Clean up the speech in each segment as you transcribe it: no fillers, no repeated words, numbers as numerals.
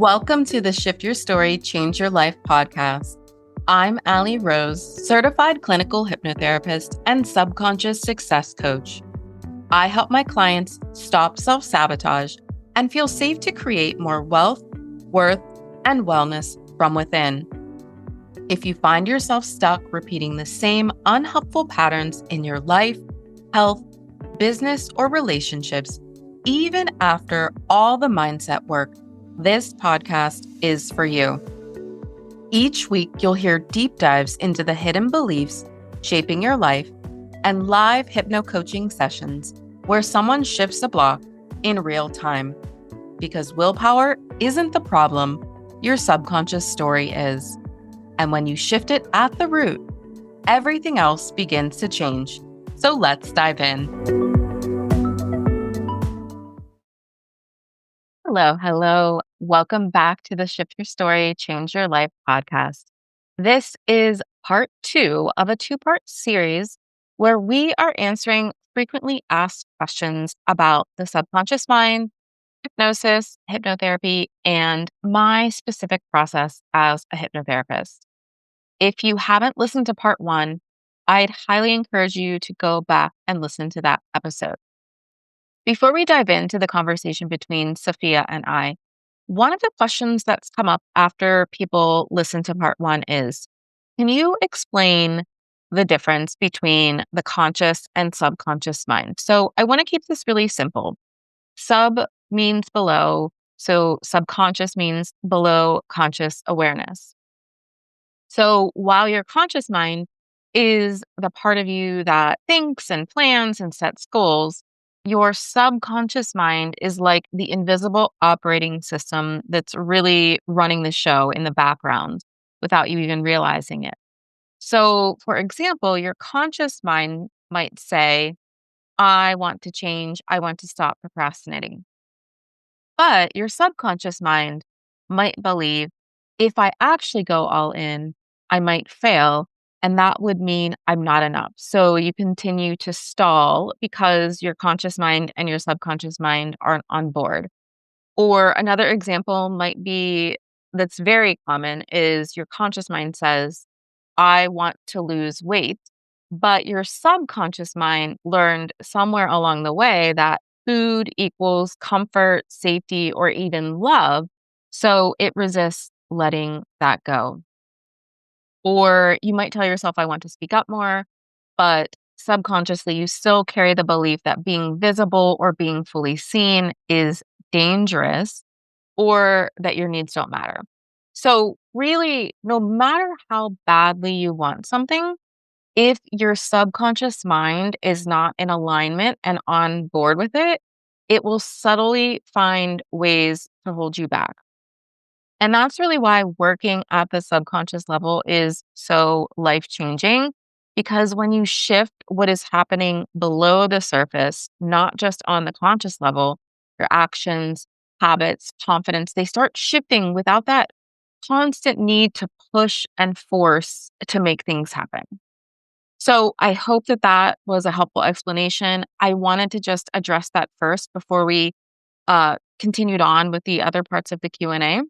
Welcome to the Shift Your Story, Change Your Life podcast. I'm Allie Rose, certified clinical hypnotherapist and subconscious success coach. I help my clients stop self-sabotage and feel safe to create more wealth, worth, and wellness from within. If you find yourself stuck repeating the same unhelpful patterns in your life, health, business, or relationships, even after all the mindset work, this podcast is for you. Each week, you'll hear deep dives into the hidden beliefs shaping your life and live hypno coaching sessions where someone shifts a block in real time. Because willpower isn't the problem, your subconscious story is. And when you shift it at the root, everything else begins to change. So let's dive in. Hello. Welcome back to the Shift Your Story, Change Your Life podcast. This is part 2 of a 2-part series where we are answering frequently asked questions about the subconscious mind, hypnosis, hypnotherapy, and my specific process as a hypnotherapist. If you haven't listened to part 1, I'd highly encourage you to go back and listen to that episode. Before we dive into the conversation between Safiya and I, one of the questions that's come up after people listen to part 1 is, can you explain the difference between the conscious and subconscious mind? So I want to keep this really simple. Sub means below, so subconscious means below conscious awareness. So while your conscious mind is the part of you that thinks and plans and sets goals, your subconscious mind is like the invisible operating system that's really running the show in the background without you even realizing it. So, for example, your conscious mind might say, I want to change, I want to stop procrastinating. But your subconscious mind might believe, if I actually go all in, I might fail. And that would mean I'm not enough. So you continue to stall because your conscious mind and your subconscious mind aren't on board. Or another example might be that's very common is your conscious mind says, I want to lose weight. But your subconscious mind learned somewhere along the way that food equals comfort, safety, or even love. So it resists letting that go. Or you might tell yourself, I want to speak up more, but subconsciously you still carry the belief that being visible or being fully seen is dangerous or that your needs don't matter. So really, no matter how badly you want something, if your subconscious mind is not in alignment and on board with it, it will subtly find ways to hold you back. And that's really why working at the subconscious level is so life changing. Because when you shift what is happening below the surface, not just on the conscious level, your actions, habits, confidence, they start shifting without that constant need to push and force to make things happen. So I hope that that was a helpful explanation. I wanted to just address that first before we continued on with the other parts of the Q&A.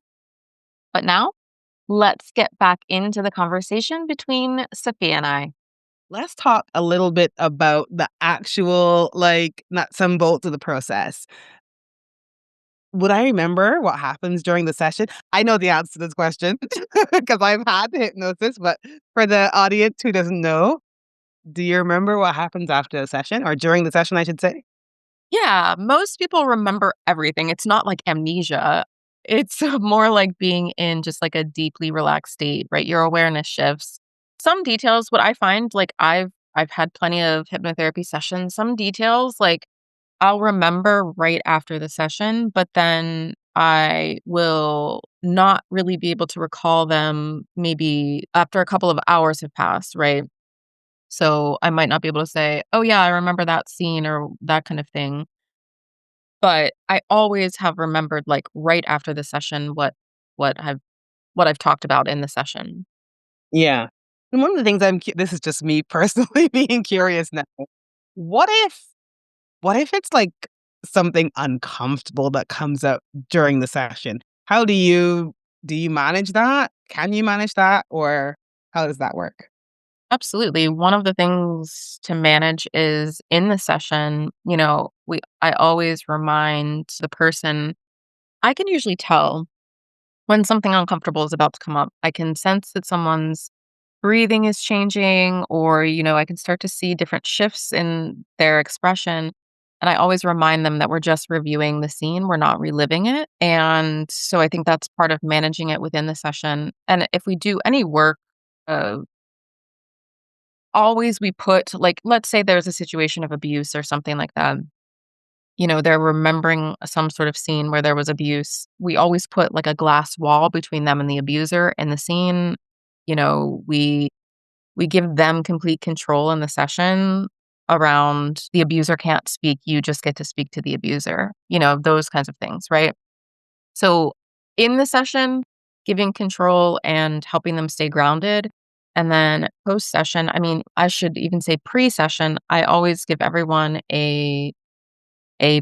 But now, let's get back into the conversation between Safiya and I. Let's talk a little bit about the actual, nuts and bolts of the process. Would I remember what happens during the session? I know the answer to this question because I've had hypnosis, but for the audience who doesn't know, do you remember what happens after the session or during the session, I should say? Yeah, most people remember everything. It's not like amnesia. It's more like being in just like a deeply relaxed state, right? Your awareness shifts. Some details, what I find, like I've had plenty of hypnotherapy sessions. Some details, like I'll remember right after the session, but then I will not really be able to recall them maybe after a couple of hours have passed, right? So I might not be able to say, oh, yeah, I remember that scene or that kind of thing. But I always have remembered, like, right after the session what I've what I've talked about in the session. Yeah. And one of the things this is just me personally being curious now. What if what if it's like something uncomfortable that comes up during the session? How do you manage that? Can you manage that, or how does that work? Absolutely. One of the things to manage is in the session, I always remind the person. I can usually tell when something uncomfortable is about to come up. I can sense that someone's breathing is changing, or, I can start to see different shifts in their expression. And I always remind them that we're just reviewing the scene, we're not reliving it. And so I think that's part of managing it within the session. And if we do any work, uh, always we put, like, let's say there's a situation of abuse or something like that. They're remembering some sort of scene where there was abuse. We always put like a glass wall between them and the abuser and the scene. We give them complete control in the session around the abuser can't speak, you just get to speak to the abuser, those kinds of things, right? So in the session, giving control and helping them stay grounded. And then post session, I mean, I should even say pre session, I always give everyone a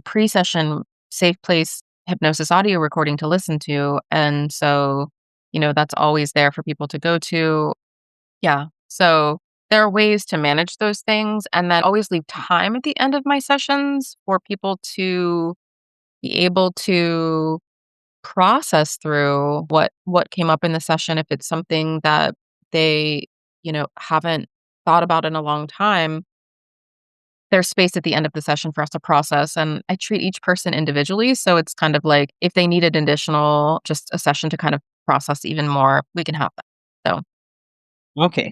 pre session safe place hypnosis audio recording to listen to. And so, that's always there for people to go to. Yeah. So there are ways to manage those things, and then always leave time at the end of my sessions for people to be able to process through what came up in the session. If it's something that they, haven't thought about in a long time, there's space at the end of the session for us to process. And I treat each person individually. So it's kind of like if they needed additional, just a session to kind of process even more, we can have that. So Okay,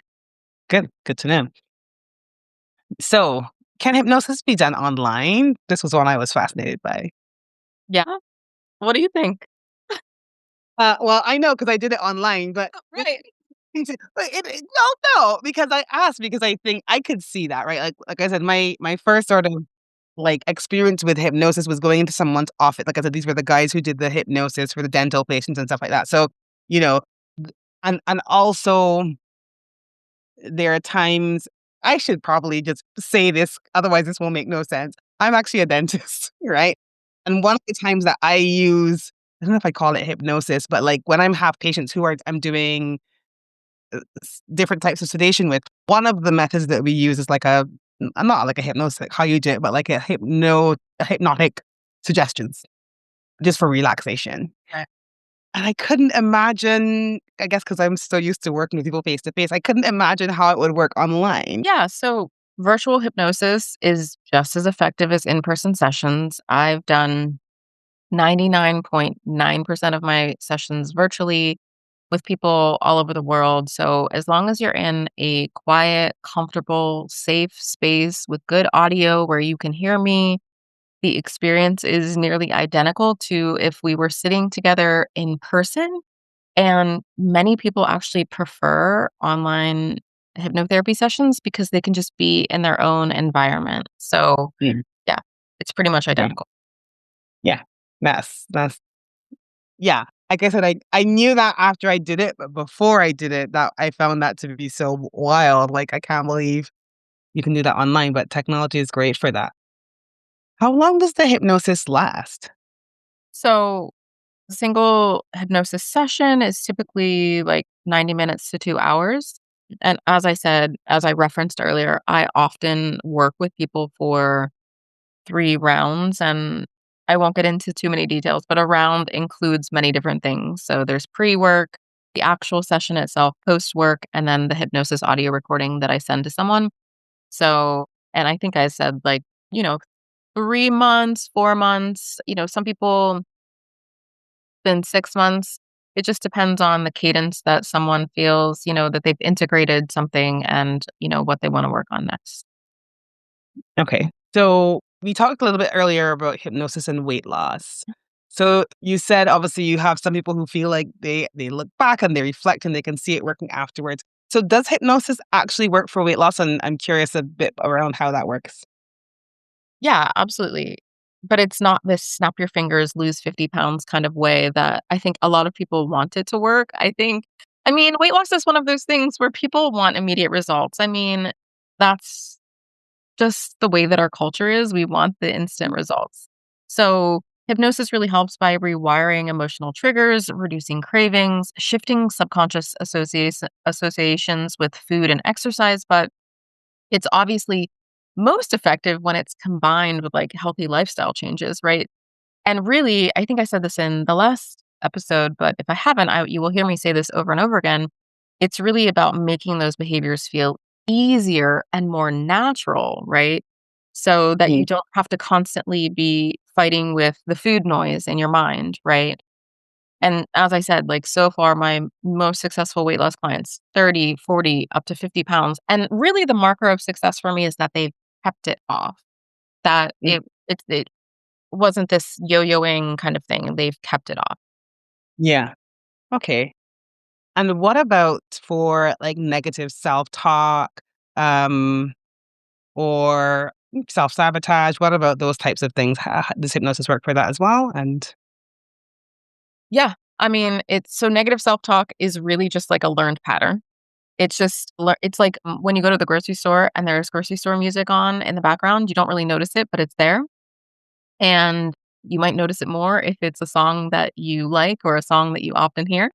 good. Good to know. So, can hypnosis be done online? This was one I was fascinated by. yeah. What do you think? Well, I know because I did it online, but Right. no, because I asked because I think I could see that, right? Like I said, my first sort of like experience with hypnosis was going into someone's office. Like I said, these were the guys who did the hypnosis for the dental patients and stuff like that. So, you know, and also there are times I should probably just say this, otherwise this will make no sense. I'm actually a dentist, right? And one of the times that I use, I don't know if I call it hypnosis, but like when have patients who are I'm doing different types of sedation with, one of the methods that we use is like not like a hypnosis, like how you do it, but like a hypnotic suggestions just for relaxation. Right. And I couldn't imagine, I guess because I'm so used to working with people face to face, I couldn't imagine how it would work online. Yeah. So virtual hypnosis is just as effective as in person sessions. I've done 99.9% of my sessions virtually with people all over the world. So as long as you're in a quiet, comfortable, safe space with good audio where you can hear me, the experience is nearly identical to if we were sitting together in person. And many people actually prefer online hypnotherapy sessions because they can just be in their own environment. So, Mm, yeah, it's pretty much yeah, identical. yeah. That's yeah. Like I said, I knew that after I did it, but before I did it, that I found that to be so wild. Like I can't believe you can do that online, but technology is great for that. How long does the hypnosis last? So, single hypnosis session is typically like 90 minutes to 2 hours. And as I said, as I referenced earlier, I often work with people for 3 rounds, and I won't get into too many details, but a round includes many different things. So there's pre work, the actual session itself, post work, and then the hypnosis audio recording that I send to someone. So, and I think I said like, you know, 3 months, 4 months, some people spend 6 months. It just depends on the cadence that someone feels, that they've integrated something and, what they want to work on next. Okay. So we talked a little bit earlier about hypnosis and weight loss. So you said obviously you have some people who feel like they look back and they reflect and they can see it working afterwards. So does hypnosis actually work for weight loss? And I'm curious a bit around how that works. Yeah, absolutely. But it's not this snap your fingers, lose 50 pounds kind of way that I think a lot of people want it to work. I mean, weight loss is one of those things where people want immediate results. I mean, that's just the way that our culture is. We want the instant results. So Hypnosis really helps by rewiring emotional triggers, reducing cravings, shifting subconscious associations with food and exercise. But it's obviously most effective when it's combined with like healthy lifestyle changes, right? And really, I think I said this in the last episode, but if I haven't, you will hear me say this over and over again. It's really about making those behaviors feel easier and more natural, right? So that Mm, you don't have to constantly be fighting with the food noise in your mind, right? And as I said, like so far, my most successful weight loss clients, 30, 40, up to 50 pounds. And really the marker of success for me is that they've kept it off, that mm, it wasn't this yo-yoing kind of thing. They've kept it off. yeah. Okay. And what about for like negative self-talk, um, or self-sabotage? What about those types of things? Does hypnosis work for that as well? And Yeah. I mean, it's so negative self-talk is really just like a learned pattern. It's just it's like when you go to the grocery store and there's grocery store music on in the background, you don't really notice it, but it's there. And you might notice it more if it's a song that you like or a song that you often hear.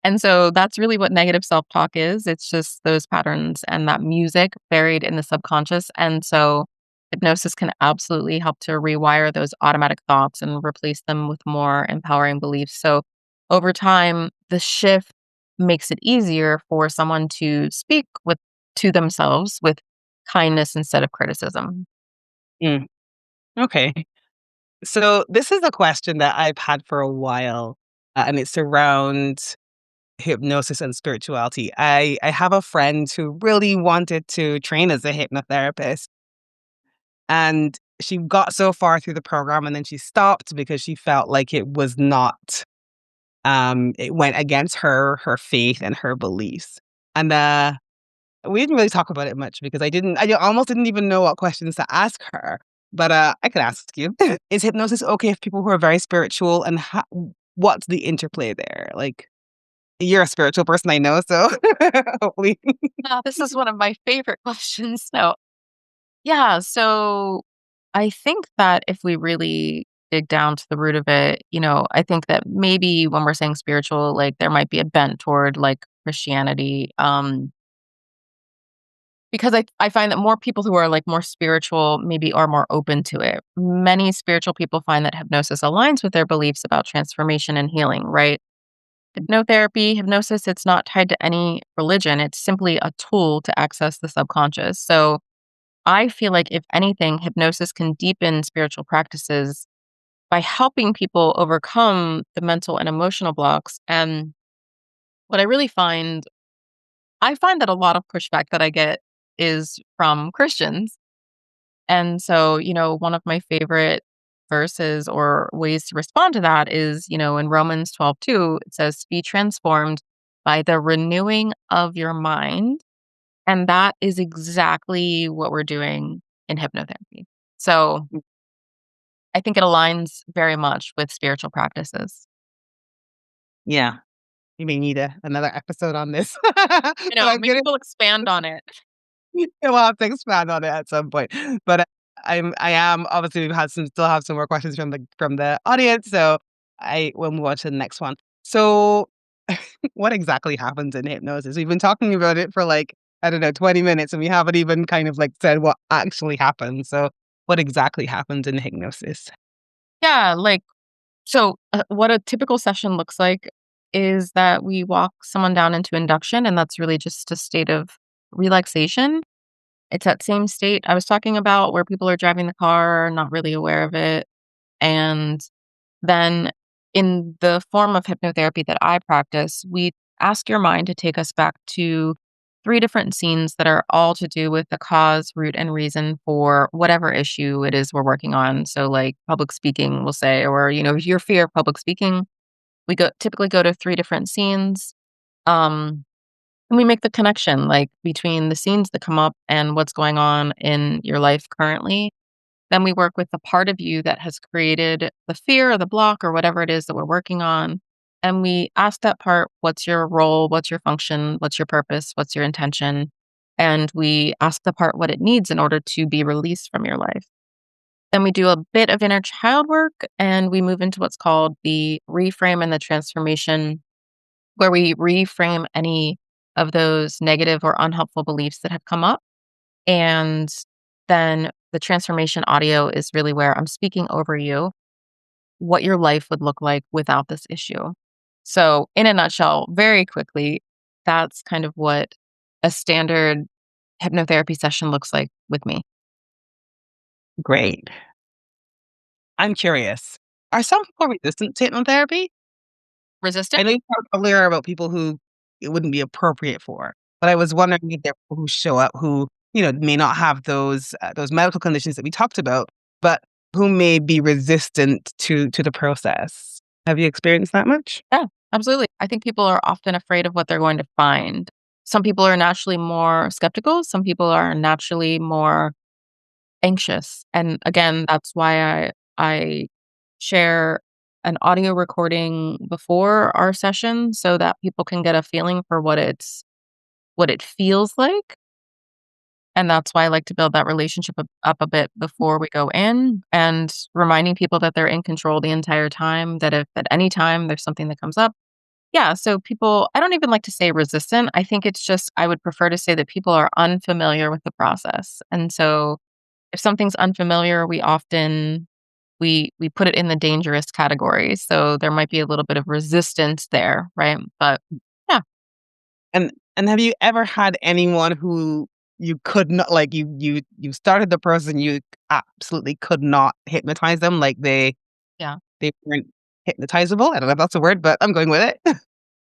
And so that's really what negative self-talk is. It's just those patterns and that music buried in the subconscious. And so hypnosis can absolutely help to rewire those automatic thoughts and replace them with more empowering beliefs. So over time, the shift makes it easier for someone to speak with to themselves with kindness instead of criticism. mm, okay. So this is a question that I've had for a while, and it's around hypnosis and spirituality. I have a friend who really wanted to train as a hypnotherapist, and she got so far through the program and then she stopped because she felt like it was not it went against her faith and her beliefs. And we didn't really talk about it much because almost didn't even know what questions to ask her. But I could ask you: Is hypnosis okay for people who are very spiritual, and what's the interplay there? Like, you're a spiritual person, I know, so hopefully. This is one of my favorite questions. So yeah, so I think that if we really dig down to the root of it, I think that maybe when we're saying spiritual, like there might be a bent toward like Christianity. Because I find that more people who are like more spiritual maybe are more open to it. Many spiritual people find that hypnosis aligns with their beliefs about transformation and healing, right? Hypnotherapy, hypnosis, it's not tied to any religion. It's simply a tool to access the subconscious. So I feel like, if anything, hypnosis can deepen spiritual practices by helping people overcome the mental and emotional blocks. And what I find that a lot of pushback that I get is from Christians. And so, one of my favorite verses or ways to respond to that is, in Romans 12:2, it says, be transformed by the renewing of your mind. And that is exactly what we're doing in hypnotherapy. So I think it aligns very much with spiritual practices. Yeah, you may need another episode on this, I but know, I'm maybe gonna we'll expand on it. we'll have to expand on it at some point. But I am obviously still have some more questions from the audience, so I will move on to the next one. So, what exactly happens in hypnosis? We've been talking about it for like, I don't know, 20 minutes, and we haven't even kind of like said what actually happens. So, what exactly happens in hypnosis? Yeah, what a typical session looks like is that we walk someone down into induction, and that's really just a state of relaxation. It's that same state I was talking about where people are driving the car, not really aware of it. And then in the form of hypnotherapy that I practice, we ask your mind to take us back to three different scenes that are all to do with the cause, root, and reason for whatever issue it is we're working on. So, like public speaking, we'll say, or, your fear of public speaking. We typically go to three different scenes. Um, and we make the connection like between the scenes that come up and what's going on in your life currently. Then we work with the part of you that has created the fear or the block or whatever it is that we're working on. And we ask that part, what's your role? What's your function? What's your purpose? What's your intention? And we ask the part what it needs in order to be released from your life. Then we do a bit of inner child work and we move into what's called the reframe and the transformation, where we reframe any of those negative or unhelpful beliefs that have come up. And then the transformation audio is really where I'm speaking over you what your life would look like without this issue. So, in a nutshell, very quickly, that's kind of what a standard hypnotherapy session looks like with me. Great. I'm curious. Are some people resistant to hypnotherapy? Resistant? I know you talked earlier about people who it wouldn't be appropriate for, but I was wondering if there are people who show up who, may not have those medical conditions that we talked about, but who may be resistant to the process. Have you experienced that much? Yeah, absolutely. I think people are often afraid of what they're going to find. Some people are naturally more skeptical, some people are naturally more anxious. And again, that's why I share an audio recording before our session so that people can get a feeling for what it feels like. And that's why I like to build that relationship up a bit before we go in and reminding people that they're in control the entire time, that if at any time there's something that comes up. Yeah, so people I don't even like to say resistant. I think it's just I would prefer to say that people are unfamiliar with the process. And so if something's unfamiliar, we often we put it in the dangerous category. So there might be a little bit of resistance there, right? But yeah, And have you ever had anyone who you could not like you started the person, you absolutely could not hypnotize them, like yeah, they weren't hypnotizable? I don't know if that's a word, but I'm going with it.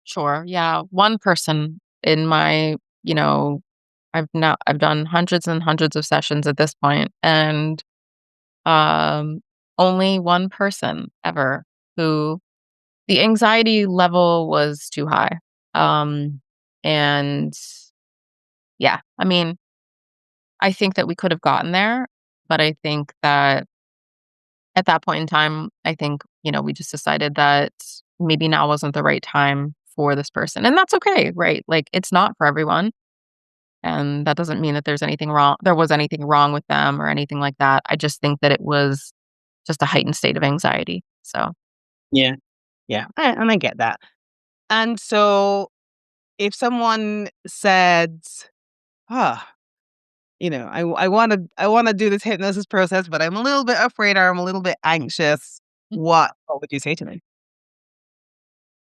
sure. Yeah, one person in my, I've done hundreds and hundreds of sessions at this point and um only one person ever who the anxiety level was too high. Um and yeah, I mean, I think that we could have gotten there, but I think that at that point in time, I think, we just decided that maybe now wasn't the right time for this person. And that's okay, right? Like it's not for everyone. And that doesn't mean that there was anything wrong with them or anything like that. I just think that it was just a heightened state of anxiety. So, Yeah, yeah, and I get that. And so if someone said, "Ah, I wanna do this hypnosis process, but I'm a little bit afraid or I'm a little bit anxious," what would you say to them?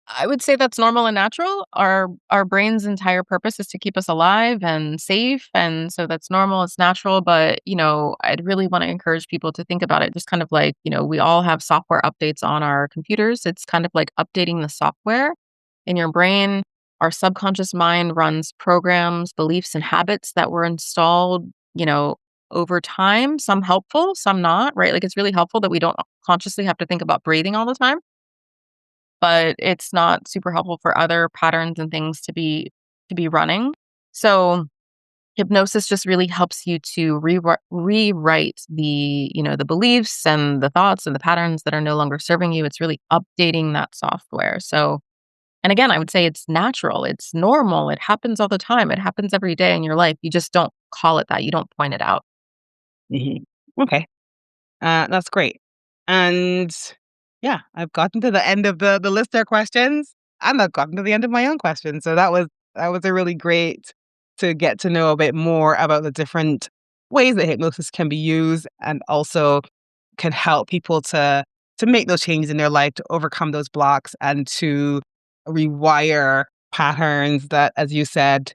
I would say that's normal and natural. Our brain's entire purpose is to keep us alive and safe, and so that's normal, it's natural, but, I'd really wanna encourage people to think about it just kind of like, we all have software updates on our computers. It's kind of like updating the software in your brain. Our subconscious mind runs programs, beliefs, and habits that were installed, over time, some helpful, some not, right? Like, it's really helpful that we don't consciously have to think about breathing all the time, but it's not super helpful for other patterns and things to be running. So, hypnosis just really helps you to rewrite the beliefs and the thoughts and the patterns that are no longer serving you. It's really updating that software. So, and again, I would say it's natural, it's normal, it happens all the time, it happens every day in your life. You just don't call it that. You don't point it out. Mhm. Okay. That's great. And yeah, I've gotten to the end of the list of questions, and I've gotten to the end of my own questions. So that was a really great to get to know a bit more about the different ways that hypnosis can be used and also can help people to make those changes in their life, to overcome those blocks and to rewire patterns that, as you said,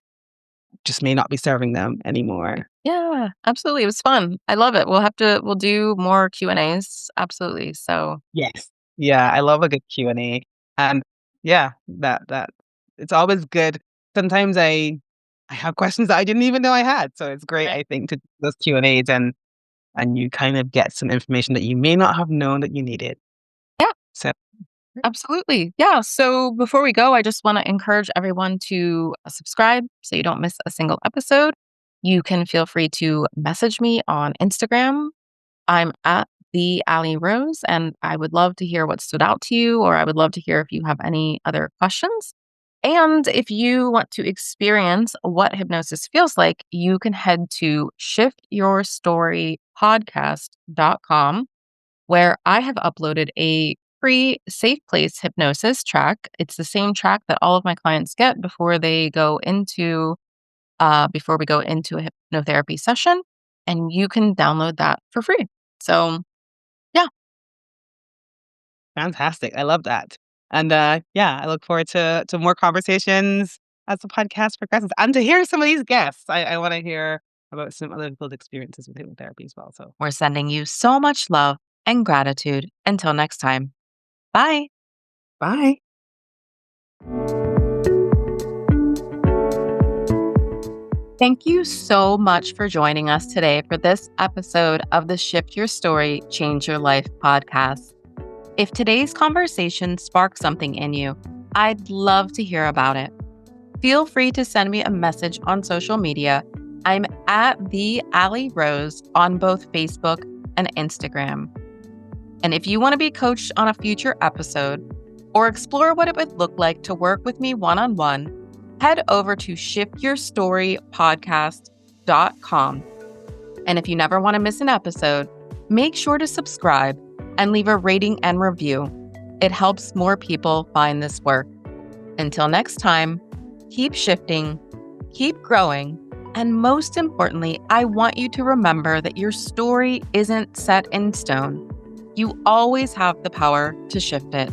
just may not be serving them anymore. Yeah, absolutely. It was fun. I love it. We'll do more Q&As. Absolutely. So, Yes. Yeah, I love a good Q&A. And yeah, that it's always good. Sometimes I have questions that I didn't even know I had. So it's great, right. I think, to do those Q&As and you kind of get some information that you may not have known that you needed. Yeah. So Absolutely. Yeah. So before we go, I just want to encourage everyone to subscribe so you don't miss a single episode. You can feel free to message me on Instagram. I'm at the Alley Rose, and I would love to hear what stood out to you, or I would love to hear if you have any other questions. And if you want to experience what hypnosis feels like, you can head to shiftyourstory self-sabotage.podcast.com, where I have uploaded a free safe place hypnosis track. It's the same track that all of my clients get before we go into a hypnotherapy session, and you can download that for free. So, yeah, Fantastic. I love that. And yeah, I look forward to more conversations as the podcast progresses and to hear some of these guests. I want to hear about some other people's experiences with hypnotherapy as well. So we're sending you so much love and gratitude. Until next time. Bye. bye. Thank you so much for joining us today for this episode of the Shift Your Story, Change Your Life podcast. If today's conversation sparked something in you, I'd love to hear about it. Feel free to send me a message on social media. I'm at the Allie Rose on both Facebook and Instagram. And if you want to be coached on a future episode or explore what it would look like to work with me one-on-one, head over to shiftyourstorypodcast.com. And if you never want to miss an episode, make sure to subscribe and leave a rating and review. It helps more people find this work. Until next time, keep shifting, keep growing, and most importantly, I want you to remember that your story isn't set in stone. You always have the power to shift it.